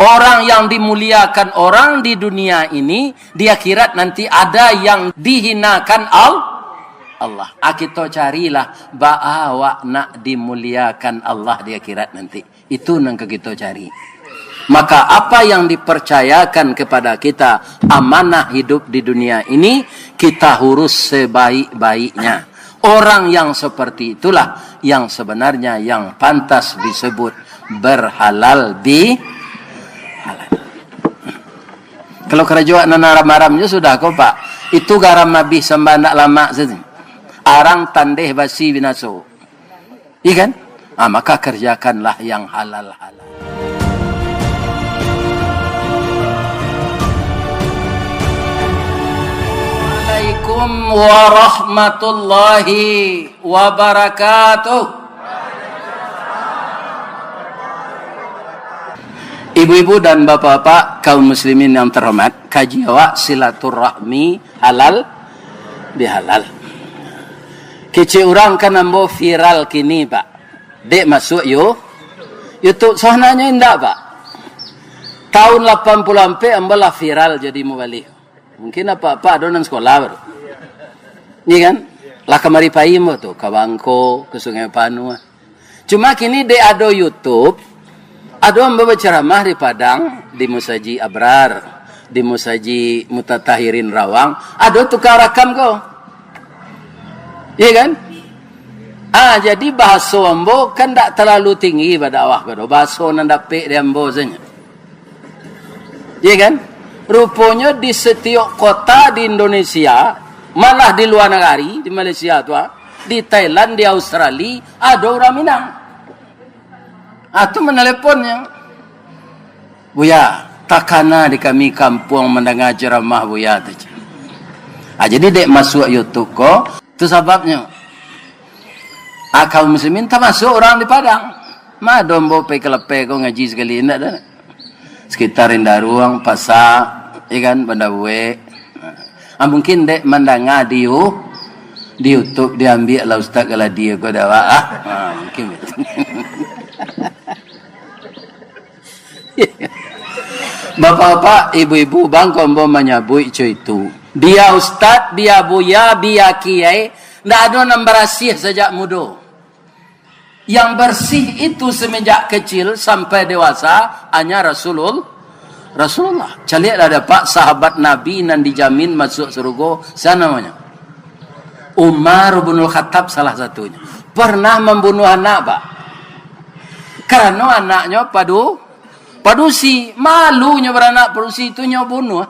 Orang yang dimuliakan orang di dunia ini, di akhirat nanti ada yang dihinakan Allah. Kita carilah bahwa nak dimuliakan Allah di akhirat nanti. Itu yang kita cari. Maka apa yang dipercayakan kepada kita, amanah hidup di dunia ini, kita urus sebaik-baiknya. Orang yang seperti itulah yang sebenarnya yang pantas disebut berhalal bihalal. Kalau kerajaan maramnya sudah kau pak, itu garam nabi sembah nak lama saja. Arang tandeh basi binaso. Iya kan? Maka kerjakanlah yang halal-halal. Assalamualaikum warahmatullahi wabarakatuh. Ibu-ibu dan bapak-bapak kaum muslimin yang terhormat, kaji awak silaturahmi halal bihalal. Kecil orang kan ambo viral kini pak. Dek masuk YouTube soalnya indah pak. Tahun 80 sampai ambo lah viral jadi mubalik. Mungkin apa-apa adonan sekolah baru. Ini kan? Lah kemari paimo tuh ke Bangko, ke Sungai Panua. Cuma kini dek ado YouTube. Ada yang berceramah di Padang, di Musaji Abrar, di Musaji Mutatahirin Rawang. Ada tukar rakam kau. Iya kan? Jadi bahasa ambo kan tak terlalu tinggi pada awak kau. Bahasa nandapik di ambo saja. Iya kan? Rupanya di setiap kota di Indonesia, malah di luar negara, di Malaysia tua, di Thailand, di Australia, ada orang Minang. Itu meneleponnya. Buya, takana di kami kampung mendengar ceramah buya. Jadi dek masuk YouTube kok. Itu sebabnya. Kaum muslimin tak masuk orang di Padang. Dombo pe kelepe kok ngaji sekali. Tidak ada. Sekitar indah ruang, pasar, ikan, benda buwe. Mungkin dek mendengar di YouTube diambil lah ustaz kalau dia kau dah. Mungkin betul. Bapak-bapak, ibu-ibu, bang kombo menyabui itu. Dia ustaz, dia buya, dia kiai, tidak ada yang bersih sejak muda. Yang bersih itu semenjak kecil sampai dewasa hanya Rasulullah. Calilah dapat sahabat Nabi yang dijamin masuk surga. Siapa namanya? Umar bin Khattab salah satunya. Pernah membunuh anak, pak. Karena anaknya padusi, malunya beranak padusi itu bunuh.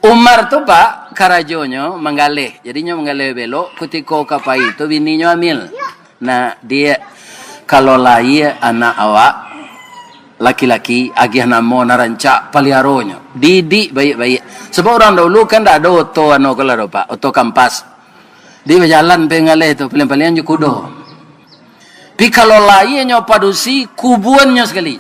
Umar tu pak, karajonya menggalih. Jadinya menggalih belok, ketika kapai itu bininya hamil. Nah, dia kalau lahir anak awak, laki-laki, agih nama narancak paliharonya. Didik baik-baik. Sebab orang dulu kan tak ada oto kalau pak, oto kampas. Dia berjalan pengalih itu, paling-paling je kudo. Tapi kalau lahirnya padusi, kubuannya sekali.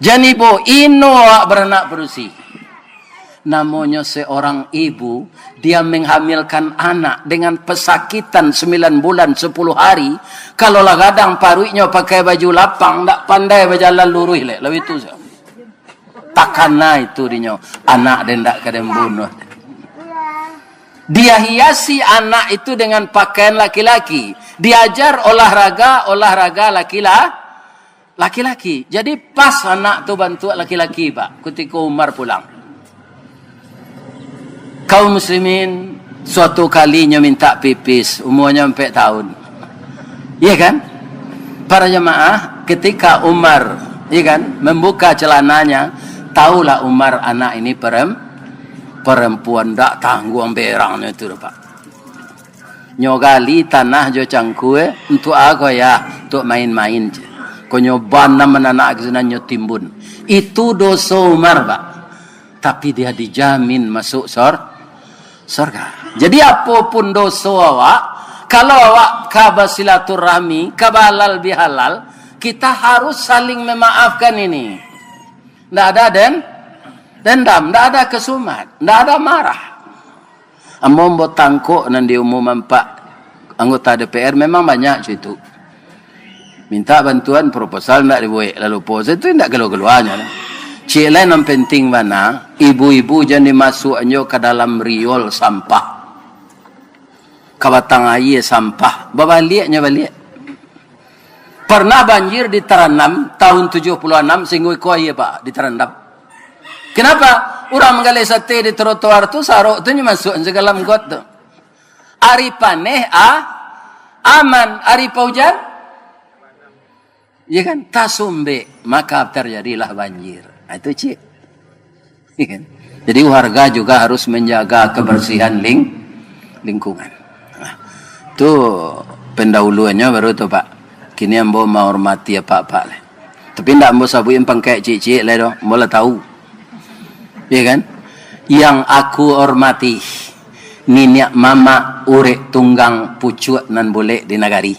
Jadi bo ino beranak padusi. Namanya seorang ibu, dia menghamilkan anak dengan pesakitan 9 bulan 10 hari. Kalau lah kadang paruiknya pakai baju lapang, tak pandai berjalan lurus lek. Lalu itu saja. Takana itu dinyo anak dan tak kadang bunuh. Dia hiasi anak itu dengan pakaian laki-laki. Diajar olahraga laki-laki. Jadi pas anak tu bantu laki-laki pak. Ketika Umar pulang. Kaum muslimin suatu kalinya minta pipis. Umurnya 4 tahun. Iya kan? Para jemaah ketika Umar membuka celananya. Tahulah Umar anak ini perempuan tak tanggung berangnya itu pak. Nyogali tanah jo cangkue untuk aku ya untuk main-main je. Kau nyoban nama anak kesenannya timbun. Itu dosa Umar pak. Tapi dia dijamin masuk surga. Jadi apapun dosa awak, kalau awak kabar silaturahmi, kabar halal bihalal, kita harus saling memaafkan ini. Tidak ada dendam, tidak ada kesumat, tidak ada marah. Ambo tangkuk nan diumumkan Pak anggota DPR memang banyak itu. Minta bantuan proposal tidak dibuat. Lalu pose itu tidak keluar-keluarnya. Cik lain yang penting mana, ibu-ibu jangan dimasukkannya ke dalam riol sampah. Kabatang air sampah. Babaliaknya balik. Pernah banjir di Terenam tahun 76 sehingga kuaya pak di Terenam. Kenapa? Orang menggali sate di trotoar tu sarok tu masuk segala got tu. Ari paneh aman, ari hujan ya kan tasumbe maka terjadilah banjir. Itu cik. Ya kan? Jadi warga juga harus menjaga kebersihan lingkungan. Nah, itu pendahuluannya baru tu pak. Kini ambo menghormati apa-apa lah. Tapi ndak ambo sabuin pangkai cik-cik lah doh. Ambo lah tahu. Ya kan? Yang aku hormati niniak mama urek tunggang pucuk nan boleh di nagari.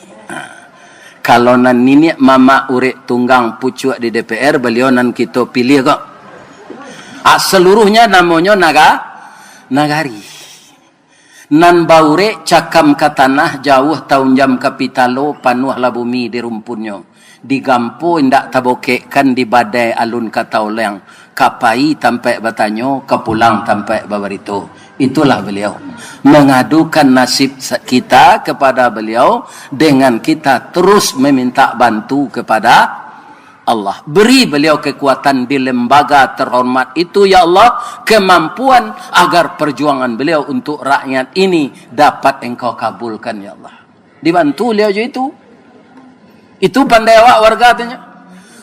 Kalau nan niniak mama urek tunggang pucuk di DPR, beliau nan kita pilih kok. Seluruhnya namanya nagari. Nan baure cakam ke tanah jauh tahun jam kapitalo panuhlah bumi di rumpunnya. Digampo indak tabokekkan di badai alun katauleng. Kapai tampai batanyo, kapulang tampai babarito. Itulah beliau. Mengadukan nasib kita kepada beliau dengan kita terus meminta bantu kepada Allah. Beri beliau kekuatan di lembaga terhormat itu ya Allah, kemampuan agar perjuangan beliau untuk rakyat ini dapat engkau kabulkan ya Allah. Dibantu beliau je itu. Itu pandai awak warga tanya.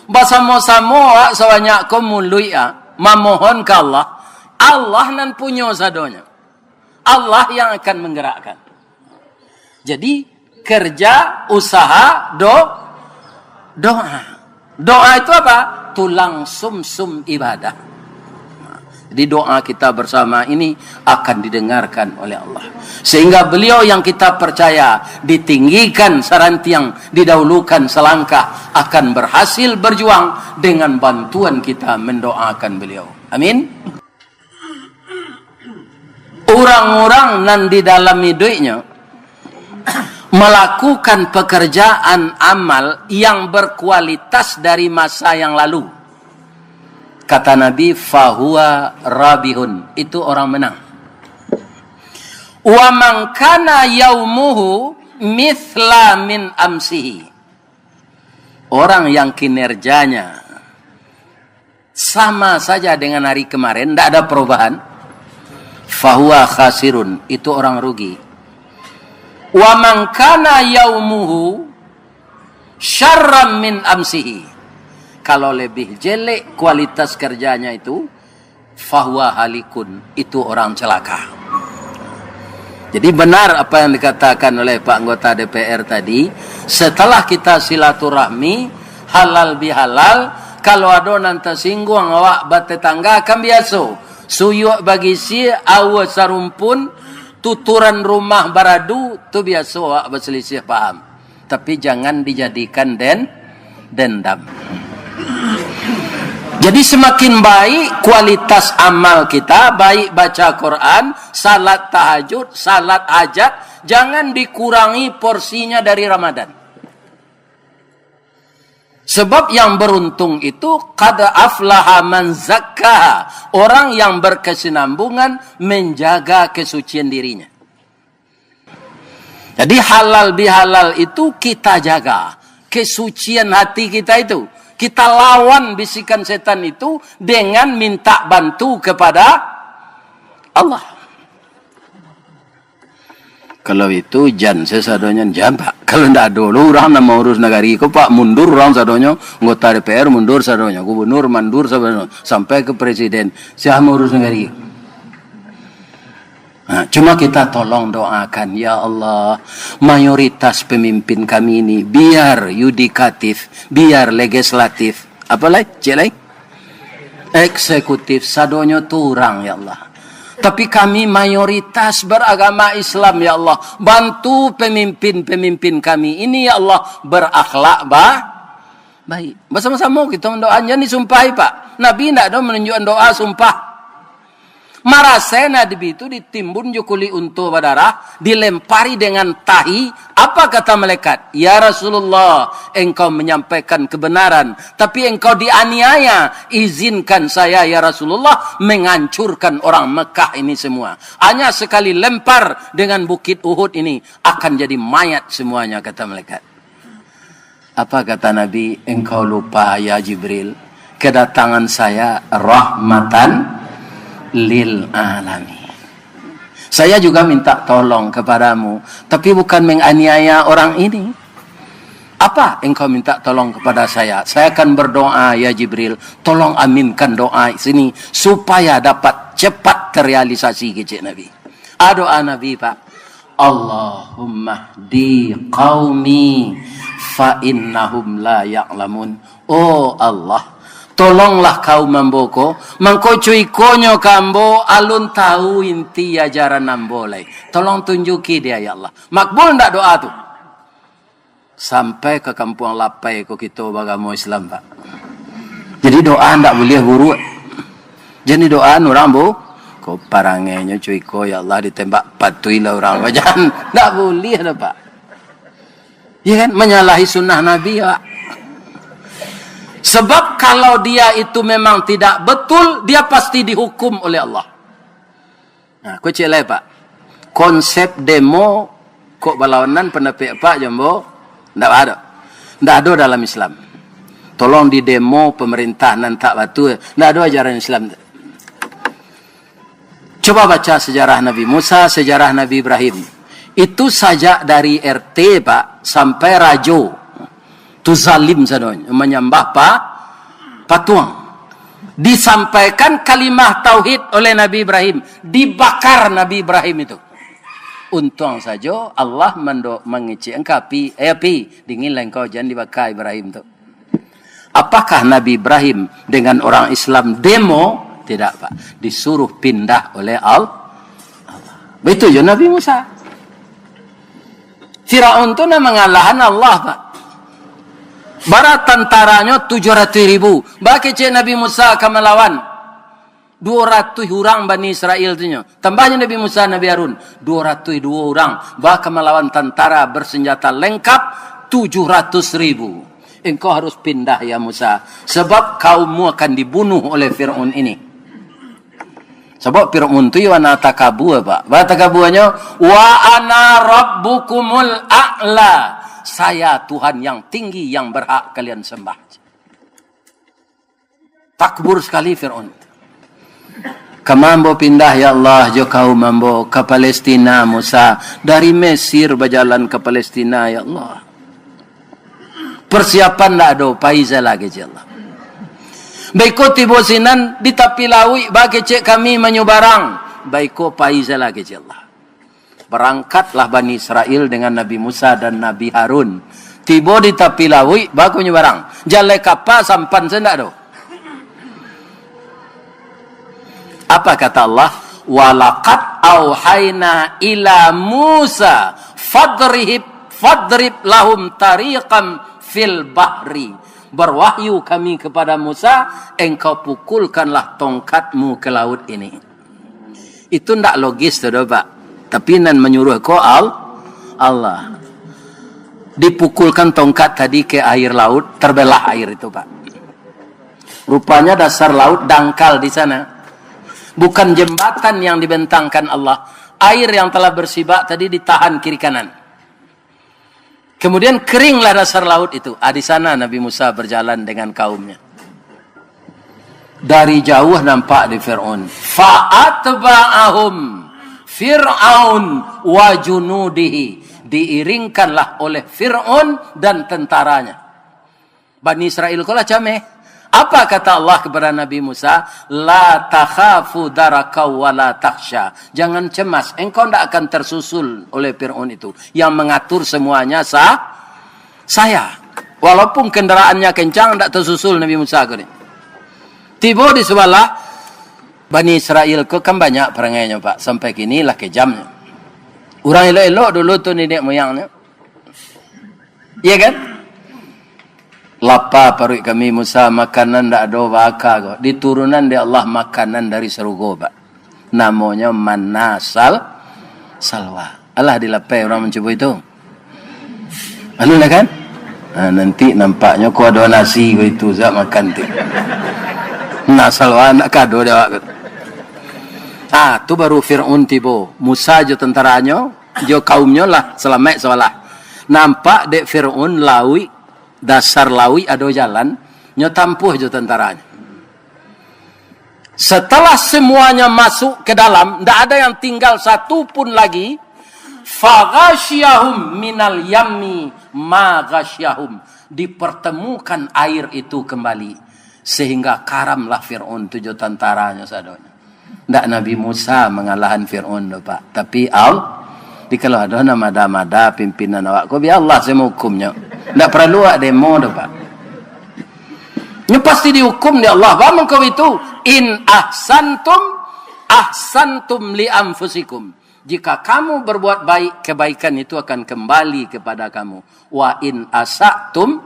Basamo-samo awak sawanyak komului memohon ke Allah. Allah nan punya sadonya. Allah yang akan menggerakkan. Jadi kerja, usaha, doa. Doa itu apa? Tulang sumsum ibadah. Jadi doa kita bersama ini akan didengarkan oleh Allah. Sehingga beliau yang kita percaya ditinggikan sarantiang, didahulukan selangkah, akan berhasil berjuang dengan bantuan kita mendoakan beliau. Amin. Orang-orang nan di dalam hidupnya melakukan pekerjaan amal yang berkualitas dari masa yang lalu. Kata Nabi, fahuwa rabihun. Itu orang menang. Wa man kana yaumuhu mithla min amsihi. Orang yang kinerjanya sama saja dengan hari kemarin, tidak ada perubahan. Fahuwa khasirun. Itu orang rugi. Wa man kana yaumuhu syarram min amsihi. Kalau lebih jelek kualitas kerjanya itu, fahuwa halikun. Itu orang celaka. Jadi benar apa yang dikatakan oleh Pak anggota DPR tadi. Setelah kita silaturahmi halal bihalal, kalau ada nanti singgung awak bertetangga kan biasa. Suyuk bagi si awas sarumpun, tuturan rumah baradu tu biasa awak berselisih paham. Tapi jangan dijadikan dendam. Jadi semakin baik kualitas amal kita, baik baca Quran, salat tahajud, salat hajat, jangan dikurangi porsinya dari Ramadan. Sebab yang beruntung itu qad aflaha man zakkaha, orang yang berkesinambungan menjaga kesucian dirinya. Jadi halal bihalal itu kita jaga, kesucian hati kita itu. Kita lawan bisikan setan itu dengan minta bantu kepada Allah. Kalau itu jan sesadonya jam pak. Kalau ndak dulu orang nak urus negari ko pak mundur orang sadonya, anggota DPR mundur sadonya, gubernur mundur sadonya, sampai ke presiden. Siapa urus negari? Nah, cuma kita tolong doakan, ya Allah, mayoritas pemimpin kami ini biar yudikatif, biar legislatif, apalagi celai eksekutif, sadonya turang ya Allah. Tapi kami mayoritas beragama Islam ya Allah. Bantu pemimpin-pemimpin kami ini ya Allah berakhlak baik. Bersama-sama kita mendoanya disumpahi Pak. Nabi tidak ada menunjukkan doa sumpah. Marasena itu ditimbun jukuli untu badarah, dilempari dengan tahi. Apa kata malaikat? Ya Rasulullah, engkau menyampaikan kebenaran, tapi engkau dianiaya. Izinkan saya ya Rasulullah menghancurkan orang Mekah ini semua. Hanya sekali lempar dengan bukit Uhud ini akan jadi mayat semuanya, kata malaikat. Apa kata Nabi? Engkau lupa ya Jibril, kedatangan saya rahmatan lil alamin. Saya juga minta tolong kepadamu, tapi bukan menganiaya orang ini. Apa engkau minta tolong kepada saya? Saya akan berdoa ya Jibril, tolong aminkan doa sini supaya dapat cepat terrealisasi, kecik Nabi. Doa Nabi Pak. Allahumma di qaumi fa innahum la ya'lamun. Oh Allah, tolonglah kau mamboko, mangko cuikonyo kambo alun tahu inti ajaran nambolai. Tolong tunjuki dia ya Allah. Makbul ndak doa tu? Sampai ke kampung Lapai ko kita bagamo Islam Pak. Jadi doa ndak boleh guru. Jadi doa orang bu, ko parangenya cuiko ya Allah ditembak patui lah orang bajan. Ndak boleh dah Pak. Ya kan, menyalahi sunnah Nabi ya. Sebab kalau dia itu memang tidak betul, dia pasti dihukum oleh Allah. Nah, kau celai Pak. Konsep demo kok berlawanan pendapat Pak Jombo, tidak ada. Tidak ada dalam Islam. Tolong di demo pemerintah nan tak batu. Tidak ada ajaran Islam. Coba baca sejarah Nabi Musa, sejarah Nabi Ibrahim. Itu saja dari RT Pak sampai rajo. Tu zalim sadonya, menyembah patung. Disampaikan kalimah tauhid oleh Nabi Ibrahim, dibakar Nabi Ibrahim itu. Untung saja Allah mengicik engkau api dingin engkau jangan dibakar Ibrahim itu. Apakah Nabi Ibrahim dengan orang Islam demo? Tidak Pak, disuruh pindah oleh Allah. Betul je Nabi Musa. Firaun itu mengalahan Allah Pak. Barat tentaranya 700.000. Bagi cik Nabi Musa akan melawan 200 orang Bani Israel tu. Tambahnya Nabi Musa, Nabi Harun 202 orang. Bahkan melawan tentara bersenjata lengkap 700.000. Engkau harus pindah ya Musa, sebab kaummu akan dibunuh oleh Fir'aun ini. Sebab Fir'aun tu wana takabur Pak. Bahasa takaburnya wa ana rabbukumul a'la. Saya Tuhan yang tinggi yang berhak kalian sembah. Takbur sekali Fir'aun. Kamambo pindah ya Allah jo kau mambo ke Palestina Musa. Dari Mesir berjalan ke Palestina ya Allah. Persiapan tak ada paiza lagi ya Allah. Baiko tibo sinan di tapi lawi bagi cek kami menyubarang. Baiko paiza lagi ya Allah. Berangkatlah Bani Israel dengan Nabi Musa dan Nabi Harun. Tiba di tepi lawi, bakunya barang. Jalai kapal sampan sendak do. Apa kata Allah? Walaqad auhayna ila Musa fadrib lahum tariqam fil bahri. Berwahyu kami kepada Musa, engkau pukulkanlah tongkatmu ke laut ini. Itu ndak logis tu Pak. Tapi nan menyuruh ko Allah. Dipukulkan tongkat tadi ke air laut, terbelah air itu Pak. Rupanya dasar laut dangkal di sana. Bukan jembatan yang dibentangkan Allah. Air yang telah bersibak tadi ditahan kiri kanan. Kemudian keringlah dasar laut itu. Di sana Nabi Musa berjalan dengan kaumnya. Dari jauh nampak di Fir'aun. Fa'atba'ahum Fir'aun wa junudihi. Diiringkanlah oleh Fir'aun dan tentaranya. Bani Israel kolah cameh. Apa kata Allah kepada Nabi Musa? La takhafu darakau wa la takhsha. Jangan cemas, engkau tidak akan tersusul oleh Fir'aun itu. Yang mengatur semuanya saya. Walaupun kendaraannya kencang, tidak tersusul Nabi Musa. Tiba di sebelah Bani Israel ko kan banyak perangainya Pak. Sampai kini lah kejamnya. Orang elok-elok dulu tu nenek moyangnya. Iya kan? Lapar perut kami Musa, makanan tak ada baka kok. Di turunan dia Allah makanan dari serugo Pak. Namanya manasal salwa. Alah dilapai orang mencoba itu. Lalu lah kan? Nanti nampaknya kau ada nasi kau itu zat makan tu. Nak salwa nak kado dia. Tu baru Fir'aun tiba. Musa je tentaranya, je kaumnya lah selamat salah. Nampak dek Fir'aun lawi, dasar lawi ada jalan, nyo tampuh je tentaranya. Setelah semuanya masuk ke dalam, tidak ada yang tinggal satu pun lagi. Faghashiyahum minal yammi ma ghashiyahum. Dipertemukan air itu kembali. Sehingga karamlah Fir'aun tujuh tentaranya sadonya. Tidak Nabi Musa mengalahan Fir'aun Pak. Tapi kalau ada nama pimpinan awak kau biar Allah saya hukumnya. Tidak perlu ada demo Pak. Ini pasti dihukum di Allah. Bagaimana kau itu? In ahsantum li anfusikum. Jika kamu berbuat baik, kebaikan itu akan kembali kepada kamu. Wa in asatum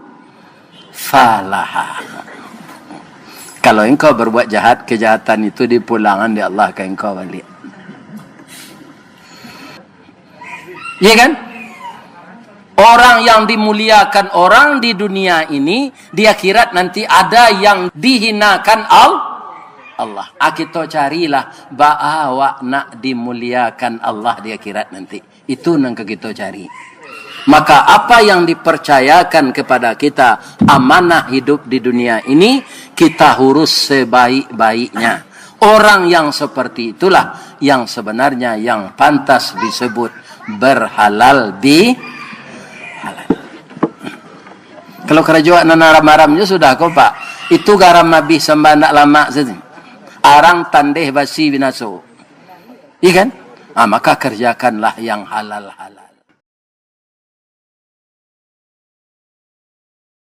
falaha. Kalau engkau berbuat jahat, kejahatan itu dipulangan di Allah ke engkau balik. Iya kan? Orang yang dimuliakan orang di dunia ini, di akhirat nanti ada yang dihinakan Allah. Kita carilah bahwa nak dimuliakan Allah di akhirat nanti. Itu yang kita cari. Maka apa yang dipercayakan kepada kita amanah hidup di dunia ini, kita urus sebaik-baiknya. Orang yang seperti itulah yang sebenarnya yang pantas disebut berhalal bihalal. Kalau kerajaan nanaram-aramnya sudah kau Pak. Itu garam mabih sembah nak lama saja. Arang tandeh basi binaso. Iya kan? Maka kerjakanlah yang halal-halal.